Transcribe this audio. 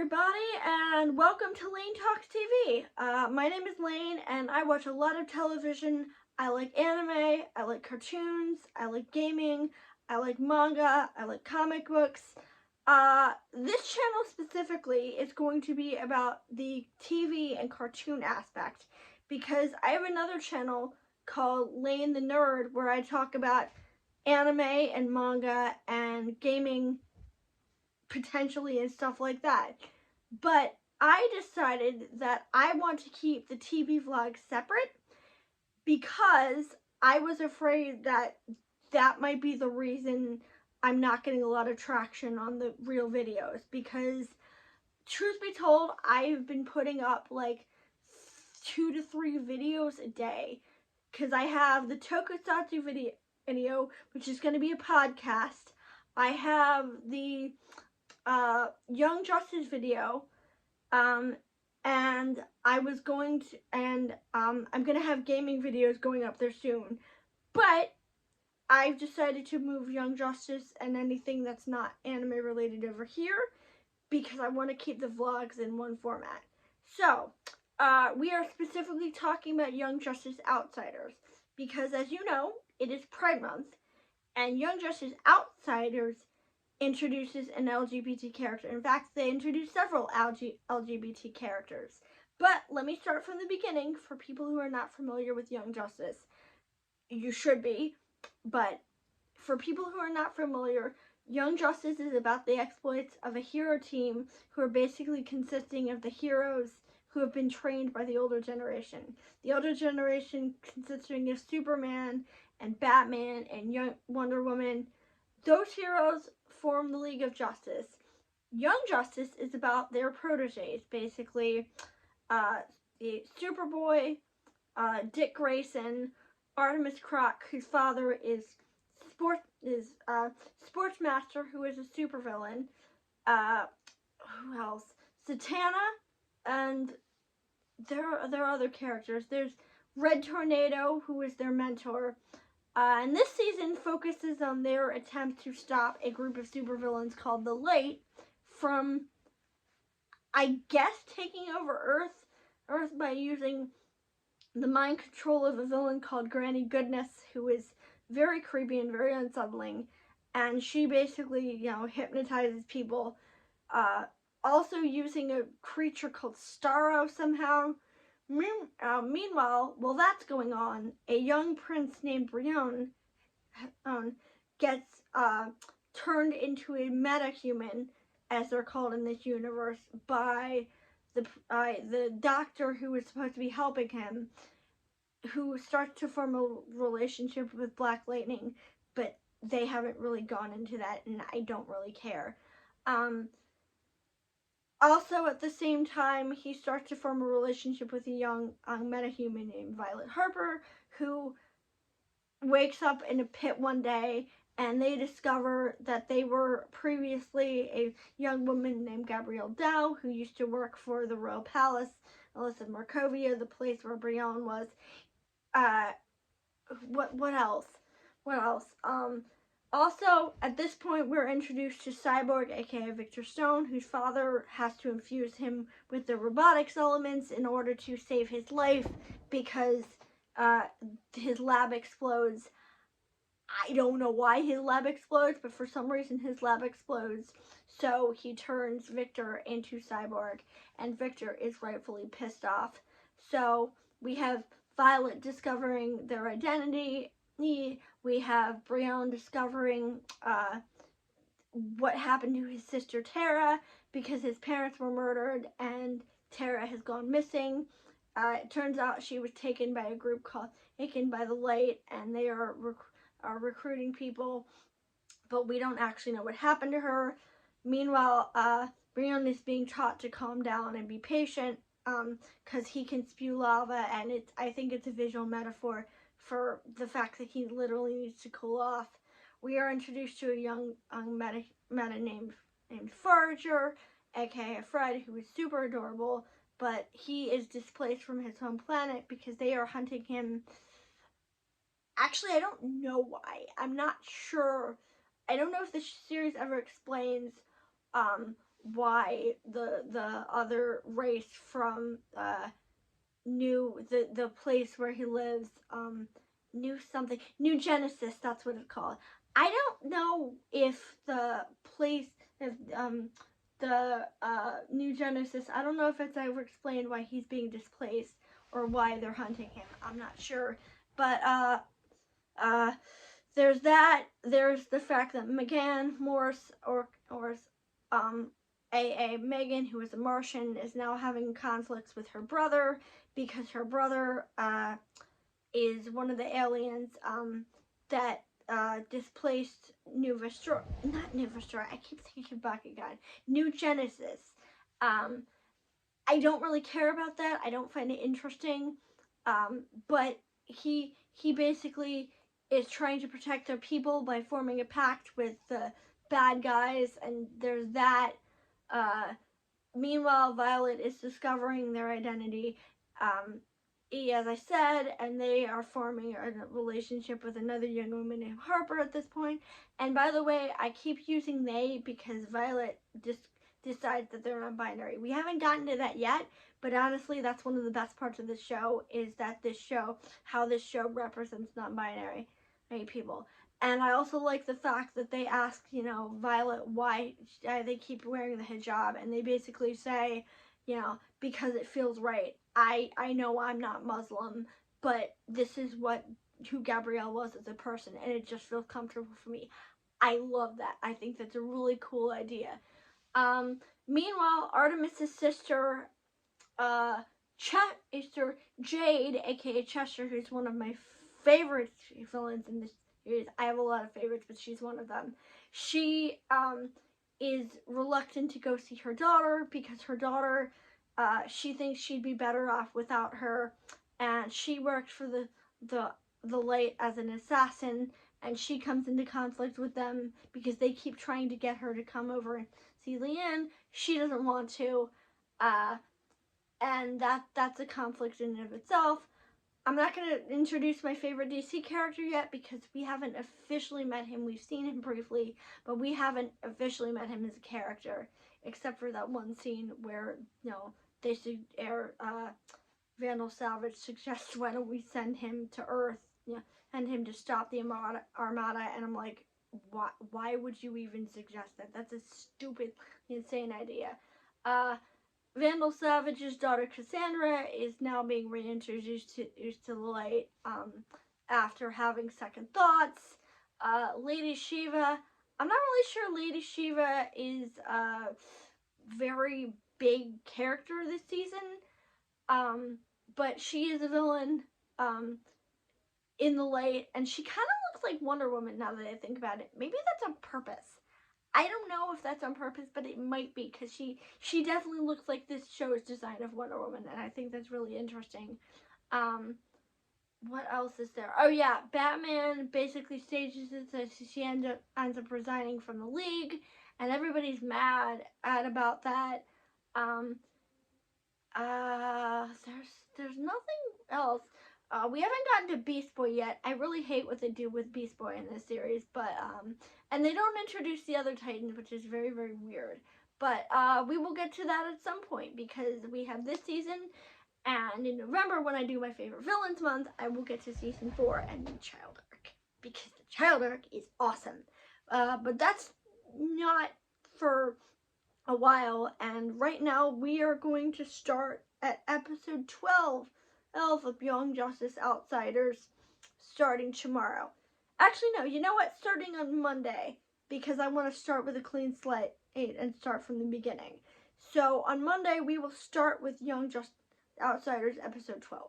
everybody, and welcome to Laine Talks TV. My name is Laine, and I watch a lot of television. I like anime, I like cartoons, I like gaming, I like manga, I like comic books. This channel specifically is going to be about the TV and cartoon aspect, because I have another channel called Laine the Nerd, where I talk about anime and manga and gaming potentially and stuff like that. But I decided that I want to keep the TV vlogs separate because I was afraid that that might be the reason I'm not getting a lot of traction on the real videos, because truth be told, I've been putting up like 2 to 3 videos a day, because I have the Tokusatsu video, which is going to be a podcast. I have the Young Justice video, and I was going to, and I'm going to have gaming videos going up there soon, but I've decided to move Young Justice and anything that's not anime related over here, because I want to keep the vlogs in one format. So, we are specifically talking about Young Justice Outsiders, because as you know, it is Pride Month, and Young Justice Outsiders introduces an LGBT character. In fact, they introduce several LGBT characters. But let me start from the beginning for people who are not familiar with Young Justice. You should be, but for people who are not familiar, Young Justice is about the exploits of a hero team who are basically consisting of the heroes who have been trained by the older generation. The older generation consisting of Superman and Batman and young Wonder Woman. Those heroes form the League of Justice. Young Justice is about their proteges, basically Superboy, Dick Grayson, Artemis Croc, whose father is Sportsmaster, who is a supervillain. Who else? Satana, and there are other characters. There's Red Tornado, who is their mentor. And this season focuses on their attempt to stop a group of supervillains called the Light from, I guess, taking over Earth by using the mind control of a villain called Granny Goodness, who is very creepy and very unsettling. And she basically, hypnotizes people. Also using a creature called Starro somehow. Meanwhile, while that's going on, a young prince named Brion gets turned into a metahuman, as they're called in this universe, by the doctor who is supposed to be helping him, who starts to form a relationship with Black Lightning, but they haven't really gone into that, and I don't really care. Also, at the same time, he starts to form a relationship with a young metahuman named Violet Harper, who wakes up in a pit one day, and they discover that they were previously a young woman named Gabrielle Dow, who used to work for the Royal Palace, Alyssa Markovia, the place where Brion was. What else? Also, at this point, we're introduced to Cyborg, aka Victor Stone, whose father has to infuse him with the robotics elements in order to save his life, because his lab explodes. I don't know why his lab explodes, but for some reason his lab explodes. So he turns Victor into Cyborg, and Victor is rightfully pissed off. So we have Violet discovering their identity. We have Brion discovering what happened to his sister Tara, because his parents were murdered and Tara has gone missing. It turns out she was taken by a group called Taken by the Light, and they are recruiting people, but we don't actually know what happened to her. Meanwhile, Brion is being taught to calm down and be patient, because he can spew lava, and I think it's a visual metaphor for the fact that he literally needs to cool off. We are introduced to a young meta named Forager, aka Fred, who is super adorable, but he is displaced from his home planet because they are hunting him. Actually, I don't know why. I'm not sure. I don't know if the series ever explains why the other race from the place where he lives, New Genesis, that's what it's called. I don't know if the place, if the New Genesis, I don't know if it's ever explained why he's being displaced or why they're hunting him. I'm not sure, but uh there's that. There's the fact that McGann Morse, or A.A. Megan, who is a Martian, is now having conflicts with her brother because her brother is one of the aliens that displaced not New Vestor, I keep thinking back again, New Genesis. I don't really care about that. I don't find it interesting. But he basically is trying to protect their people by forming a pact with the bad guys, and there's that. Meanwhile, Violet is discovering their identity. As I said, and they are forming a relationship with another young woman named Harper at this point. And by the way, I keep using they because Violet decides that they're non-binary. We haven't gotten to that yet, but honestly, that's one of the best parts of this show, is that how this show represents non-binary people. And I also like the fact that they ask, Violet why they keep wearing the hijab, and they basically say, because it feels right. I know I'm not Muslim, but this is who Gabrielle was as a person, and it just feels comfortable for me. I love that. I think that's a really cool idea. Meanwhile, Artemis's sister, Jade, aka Chester, who's one of my favorite villains in this series. I have a lot of favorites, but she's one of them. She is reluctant to go see her daughter because her daughter, she thinks she'd be better off without her, and she worked for the Light as an assassin, and she comes into conflict with them because they keep trying to get her to come over and see Laine. She doesn't want to, and that's a conflict in and of itself. I'm not going to introduce my favorite DC character yet because we haven't officially met him. We've seen him briefly, but we haven't officially met him as a character, except for that one scene where, they Vandal Savage suggests why don't we send him to Earth, send him to stop the Armada, and I'm like, why would you even suggest that? That's a stupid, insane idea. Vandal Savage's daughter Cassandra is now being reintroduced to the Light after having second thoughts. Lady Shiva, I'm not really sure Lady Shiva is a very big character this season, but she is a villain in the Light, and she kind of looks like Wonder Woman now that I think about it. Maybe that's on purpose. I don't know if that's on purpose, but it might be, because she definitely looks like this show's design of Wonder Woman, and I think that's really interesting. What else is there? Oh yeah, Batman basically stages it so she ends up resigning from the League, and everybody's mad about that. There's nothing else. We haven't gotten to Beast Boy yet. I really hate what they do with Beast Boy in this series, but and they don't introduce the other Titans, which is very, very weird. But we will get to that at some point because we have this season, and in November when I do my favorite villains month, I will get to season 4 and the Child arc because the Child arc is awesome. But that's not for a while, and right now we are going to start at episode 12 of Young Justice Outsiders, starting tomorrow. Actually, no, you know what? Starting on Monday, because I want to start with a clean slate and start from the beginning. So on Monday, we will start with Young Justice Outsiders episode 12.